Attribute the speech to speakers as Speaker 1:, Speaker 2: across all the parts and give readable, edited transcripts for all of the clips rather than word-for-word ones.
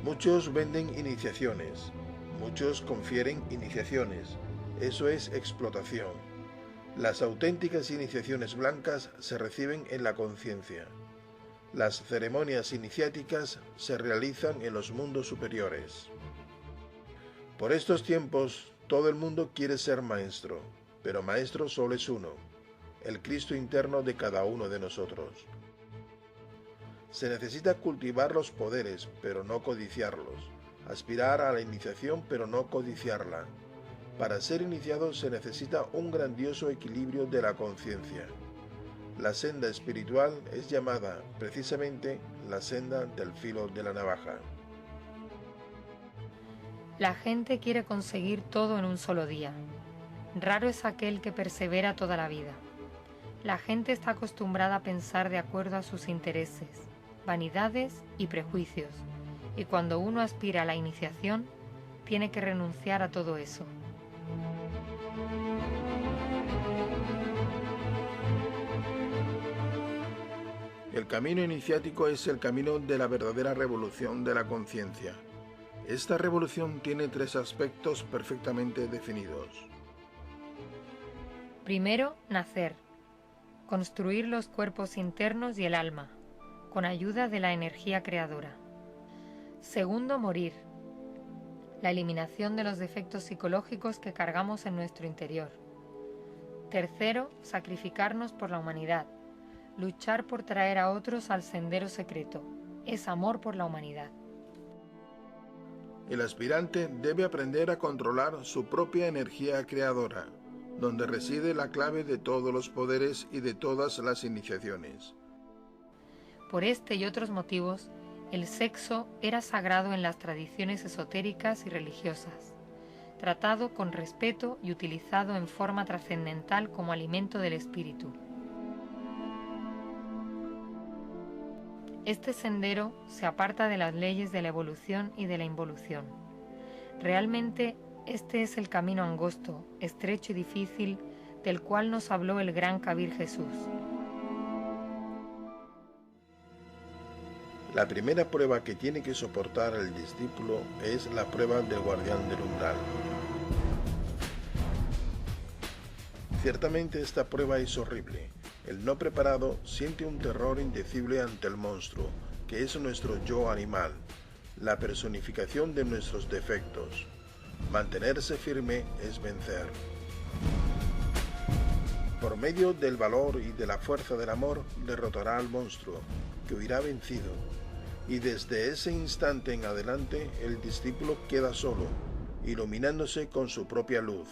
Speaker 1: Muchos venden iniciaciones, muchos confieren iniciaciones. Eso es explotación. Las auténticas iniciaciones blancas se reciben en la conciencia. Las ceremonias iniciáticas se realizan en los mundos superiores. Por estos tiempos, todo el mundo quiere ser maestro, pero maestro solo es uno, el Cristo interno de cada uno de nosotros. Se necesita cultivar los poderes, pero no codiciarlos, aspirar a la iniciación, pero no codiciarla. Para ser iniciado se necesita un grandioso equilibrio de la conciencia. La senda espiritual es llamada, precisamente, la senda del filo de la navaja.
Speaker 2: La gente quiere conseguir todo en un solo día. Raro es aquel que persevera toda la vida. La gente está acostumbrada a pensar de acuerdo a sus intereses, vanidades y prejuicios, y cuando uno aspira a la iniciación, tiene que renunciar a todo eso.
Speaker 1: El camino iniciático es el camino de la verdadera revolución de la conciencia. Esta revolución tiene 3 aspectos perfectamente definidos.
Speaker 2: Primero, nacer. Construir los cuerpos internos y el alma, con ayuda de la energía creadora. Segundo, morir. La eliminación de los defectos psicológicos que cargamos en nuestro interior. Tercero, sacrificarnos por la humanidad. Luchar por traer a otros al sendero secreto. Es amor por la humanidad.
Speaker 1: El aspirante debe aprender a controlar su propia energía creadora, donde reside la clave de todos los poderes y de todas las iniciaciones.
Speaker 2: Por este y otros motivos, el sexo era sagrado en las tradiciones esotéricas y religiosas, tratado con respeto y utilizado en forma trascendental como alimento del espíritu. Este sendero se aparta de las leyes de la evolución y de la involución. Realmente, este es el camino angosto, estrecho y difícil del cual nos habló el gran Kabir Jesús.
Speaker 1: La primera prueba que tiene que soportar el discípulo es la prueba del guardián del umbral. Ciertamente esta prueba es horrible. El no preparado siente un terror indecible ante el monstruo, que es nuestro yo animal, la personificación de nuestros defectos. Mantenerse firme es vencer. Por medio del valor y de la fuerza del amor, derrotará al monstruo, que huirá vencido. Y desde ese instante en adelante, el discípulo queda solo, iluminándose con su propia luz.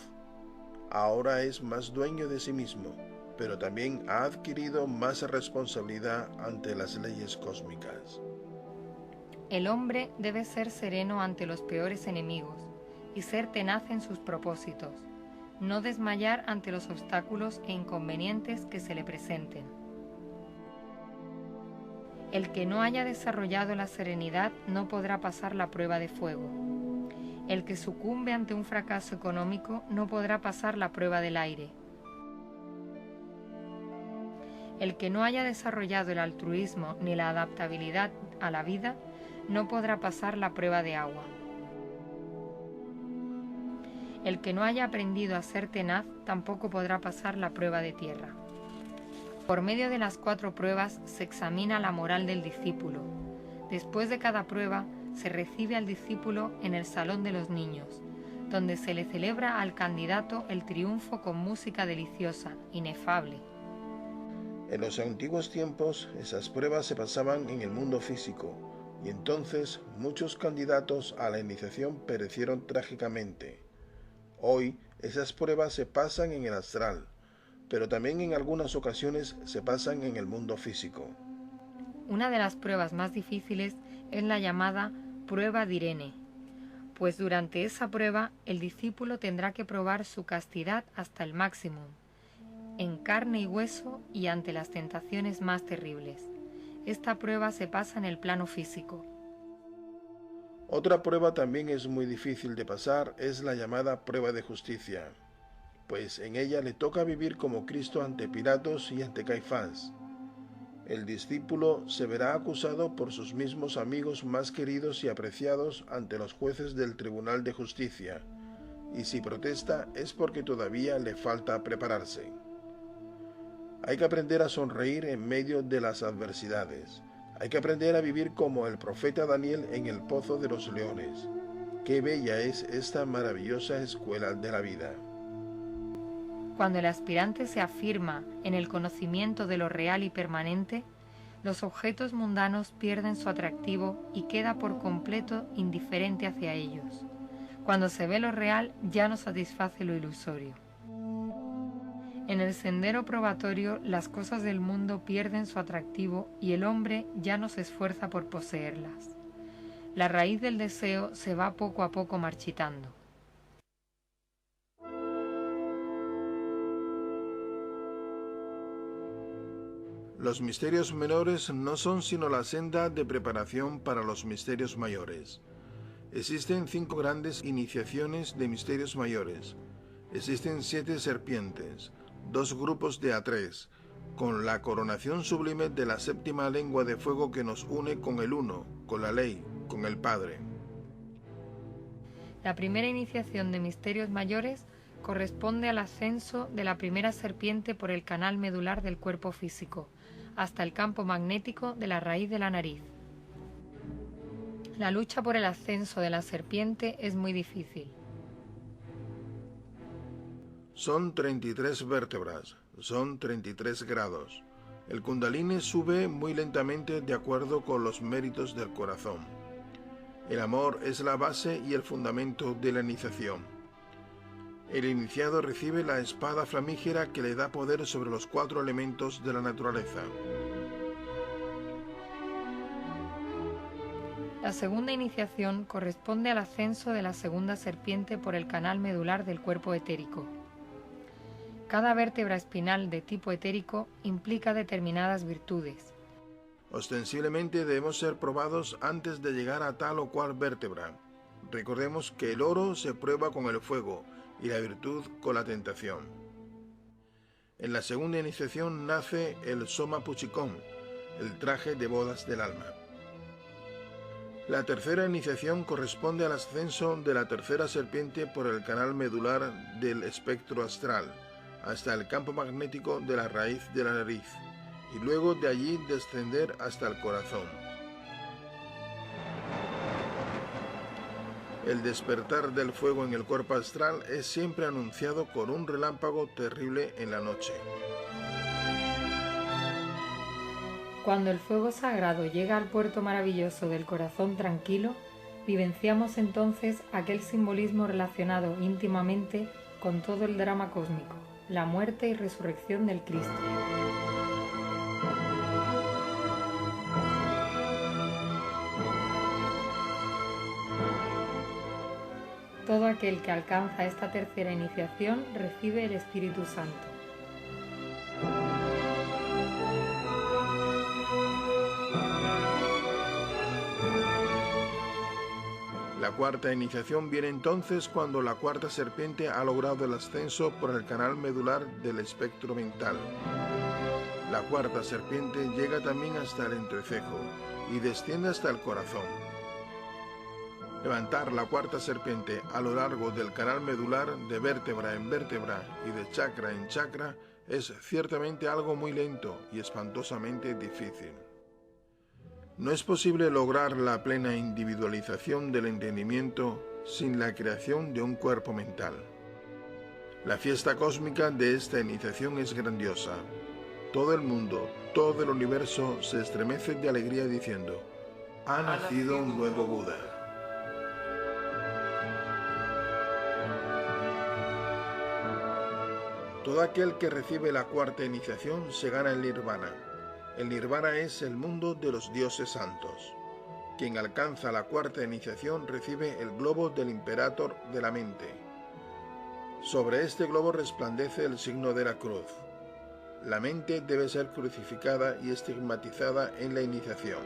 Speaker 1: Ahora es más dueño de sí mismo, pero también ha adquirido más responsabilidad ante las leyes cósmicas.
Speaker 2: El hombre debe ser sereno ante los peores enemigos y ser tenaz en sus propósitos, no desmayar ante los obstáculos e inconvenientes que se le presenten. El que no haya desarrollado la serenidad no podrá pasar la prueba de fuego. El que sucumbe ante un fracaso económico no podrá pasar la prueba del aire. El que no haya desarrollado el altruismo ni la adaptabilidad a la vida no podrá pasar la prueba de agua. El que no haya aprendido a ser tenaz tampoco podrá pasar la prueba de tierra. Por medio de las 4 pruebas se examina la moral del discípulo. Después de cada prueba se recibe al discípulo en el salón de los niños, donde se le celebra al candidato el triunfo con música deliciosa, inefable.
Speaker 1: En los antiguos tiempos, esas pruebas se pasaban en el mundo físico, y entonces muchos candidatos a la iniciación perecieron trágicamente. Hoy, esas pruebas se pasan en el astral, pero también en algunas ocasiones se pasan en el mundo físico.
Speaker 2: Una de las pruebas más difíciles es la llamada prueba de Irene, pues durante esa prueba el discípulo tendrá que probar su castidad hasta el máximo, en carne y hueso y ante las tentaciones más terribles. Esta prueba se pasa en el plano físico.
Speaker 1: Otra prueba también es muy difícil de pasar, es la llamada prueba de justicia, pues en ella le toca vivir como Cristo ante Pilatos y ante Caifás. El discípulo se verá acusado por sus mismos amigos más queridos y apreciados ante los jueces del Tribunal de Justicia, y si protesta es porque todavía le falta prepararse. Hay que aprender a sonreír en medio de las adversidades. Hay que aprender a vivir como el profeta Daniel en el pozo de los leones. Qué bella es esta maravillosa escuela de la vida.
Speaker 2: Cuando el aspirante se afirma en el conocimiento de lo real y permanente, los objetos mundanos pierden su atractivo y queda por completo indiferente hacia ellos. Cuando se ve lo real, ya no satisface lo ilusorio. En el sendero probatorio, las cosas del mundo pierden su atractivo y el hombre ya no se esfuerza por poseerlas. La raíz del deseo se va poco a poco marchitando.
Speaker 1: Los misterios menores no son sino la senda de preparación para los misterios mayores. Existen 5 grandes iniciaciones de misterios mayores. Existen 7 serpientes, 2 grupos de A3, con la coronación sublime de la 7ª lengua de fuego que nos une con el Uno, con la ley, con el Padre.
Speaker 2: La primera iniciación de misterios mayores corresponde al ascenso de la primera serpiente por el canal medular del cuerpo físico, hasta el campo magnético de la raíz de la nariz. La lucha por el ascenso de la serpiente es muy difícil.
Speaker 1: Son 33 vértebras, son 33 grados. El Kundalini sube muy lentamente de acuerdo con los méritos del corazón. El amor es la base y el fundamento de la iniciación. El iniciado recibe la espada flamígera que le da poder sobre los 4 elementos de la naturaleza.
Speaker 2: La segunda iniciación corresponde al ascenso de la segunda serpiente por el canal medular del cuerpo etérico. Cada vértebra espinal de tipo etérico implica determinadas virtudes.
Speaker 1: Ostensiblemente debemos ser probados antes de llegar a tal o cual vértebra. Recordemos que el oro se prueba con el fuego y la virtud con la tentación. En la segunda iniciación nace el Soma Puchikón, el traje de bodas del alma. La tercera iniciación corresponde al ascenso de la tercera serpiente por el canal medular del espectro astral, hasta el campo magnético de la raíz de la nariz, y luego de allí descender hasta el corazón. El despertar del fuego en el cuerpo astral es siempre anunciado con un relámpago terrible en la noche.
Speaker 2: Cuando el fuego sagrado llega al puerto maravilloso del corazón tranquilo, vivenciamos entonces aquel simbolismo relacionado íntimamente con todo el drama cósmico, la muerte y resurrección del Cristo. Todo aquel que alcanza esta tercera iniciación recibe el Espíritu Santo.
Speaker 1: La cuarta iniciación viene entonces cuando la cuarta serpiente ha logrado el ascenso por el canal medular del espectro mental. La cuarta serpiente llega también hasta el entrecejo y desciende hasta el corazón. Levantar la cuarta serpiente a lo largo del canal medular de vértebra en vértebra y de chakra en chakra es ciertamente algo muy lento y espantosamente difícil. No es posible lograr la plena individualización del entendimiento sin la creación de un cuerpo mental. La fiesta cósmica de esta iniciación es grandiosa. Todo el mundo, todo el universo se estremece de alegría diciendo: ha nacido un nuevo Buda. Todo aquel que recibe la cuarta iniciación se gana el nirvana. El nirvana es el mundo de los dioses santos. Quien alcanza la cuarta iniciación recibe el globo del imperator de la mente. Sobre este globo resplandece el signo de la cruz. La mente debe ser crucificada y estigmatizada en la iniciación.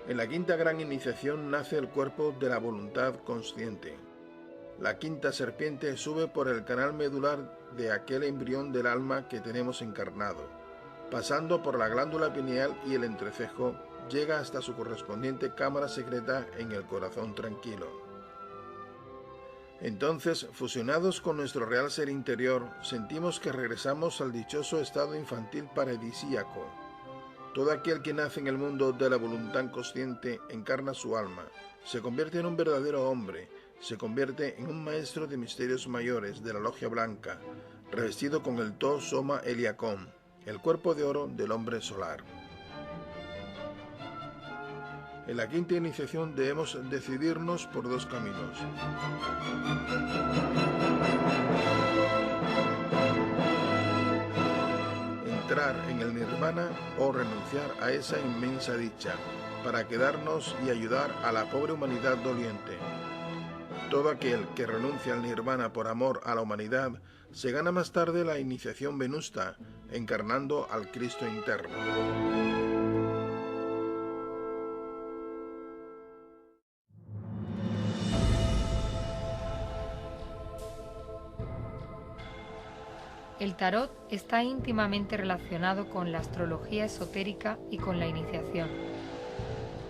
Speaker 1: En la quinta gran iniciación nace el cuerpo de la voluntad consciente. La quinta serpiente sube por el canal medular de aquel embrión del alma que tenemos encarnado, pasando por la glándula pineal y el entrecejo, llega hasta su correspondiente cámara secreta en el corazón tranquilo. Entonces, fusionados con nuestro real ser interior, sentimos que regresamos al dichoso estado infantil paradisíaco. Todo aquel que nace en el mundo de la voluntad consciente encarna su alma, se convierte en un verdadero hombre, se convierte en un maestro de misterios mayores de la logia blanca, revestido con el To Soma Eliacón, el cuerpo de oro del hombre solar. En la quinta iniciación debemos decidirnos por dos caminos. Entrar en el nirvana o renunciar a esa inmensa dicha, para quedarnos y ayudar a la pobre humanidad doliente. Todo aquel que renuncia al nirvana por amor a la humanidad se gana más tarde la iniciación venusta, encarnando al Cristo interno.
Speaker 2: El tarot está íntimamente relacionado con la astrología esotérica y con la iniciación.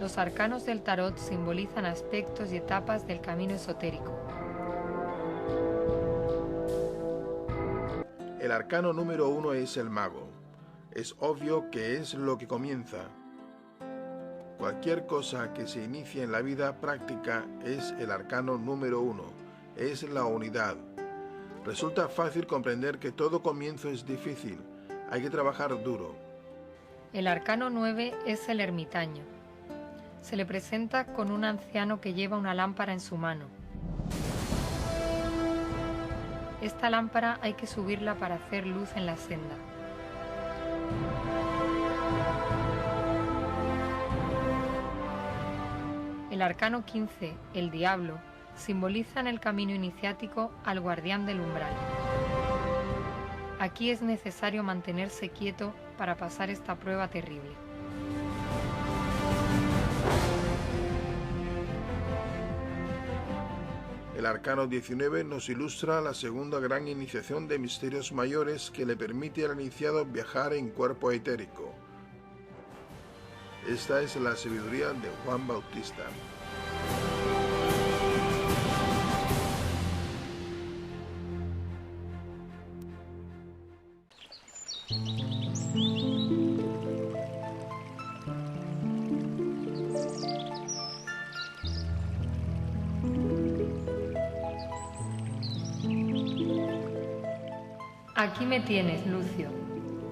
Speaker 2: Los arcanos del tarot simbolizan aspectos y etapas del camino esotérico.
Speaker 1: El arcano número 1 es el mago. Es obvio que es lo que comienza. Cualquier cosa que se inicie en la vida práctica es el arcano número 1, es la unidad. Resulta fácil comprender que todo comienzo es difícil, hay que trabajar duro.
Speaker 2: El arcano 9 es el ermitaño. Se le presenta con un anciano que lleva una lámpara en su mano. Esta lámpara hay que subirla para hacer luz en la senda. El arcano 15, el diablo, simboliza en el camino iniciático al guardián del umbral. Aquí es necesario mantenerse quieto para pasar esta prueba terrible.
Speaker 1: El arcano 19 nos ilustra la segunda gran iniciación de misterios mayores que le permite al iniciado viajar en cuerpo etérico. Esta es la sabiduría de Juan Bautista.
Speaker 2: Aquí me tienes, Lucio.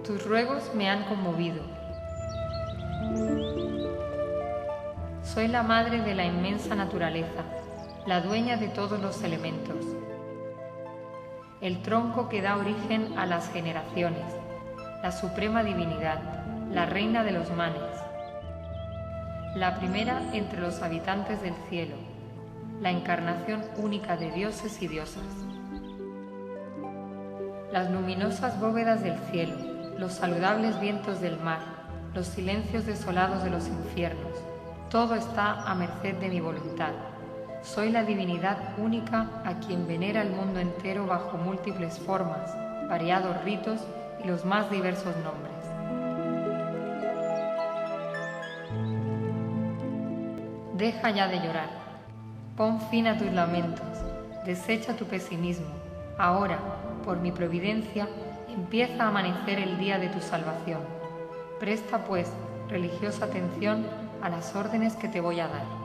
Speaker 2: Tus ruegos me han conmovido. Soy la madre de la inmensa naturaleza, la dueña de todos los elementos. El tronco que da origen a las generaciones, la suprema divinidad, la reina de los manes. La primera entre los habitantes del cielo, la encarnación única de dioses y diosas. Las luminosas bóvedas del cielo, los saludables vientos del mar, los silencios desolados de los infiernos, todo está a merced de mi voluntad. Soy la divinidad única a quien venera el mundo entero bajo múltiples formas, variados ritos y los más diversos nombres. Deja ya de llorar. Pon fin a tus lamentos. Desecha tu pesimismo. Ahora, por mi providencia, empieza a amanecer el día de tu salvación. Presta, pues, religiosa atención a las órdenes que te voy a dar.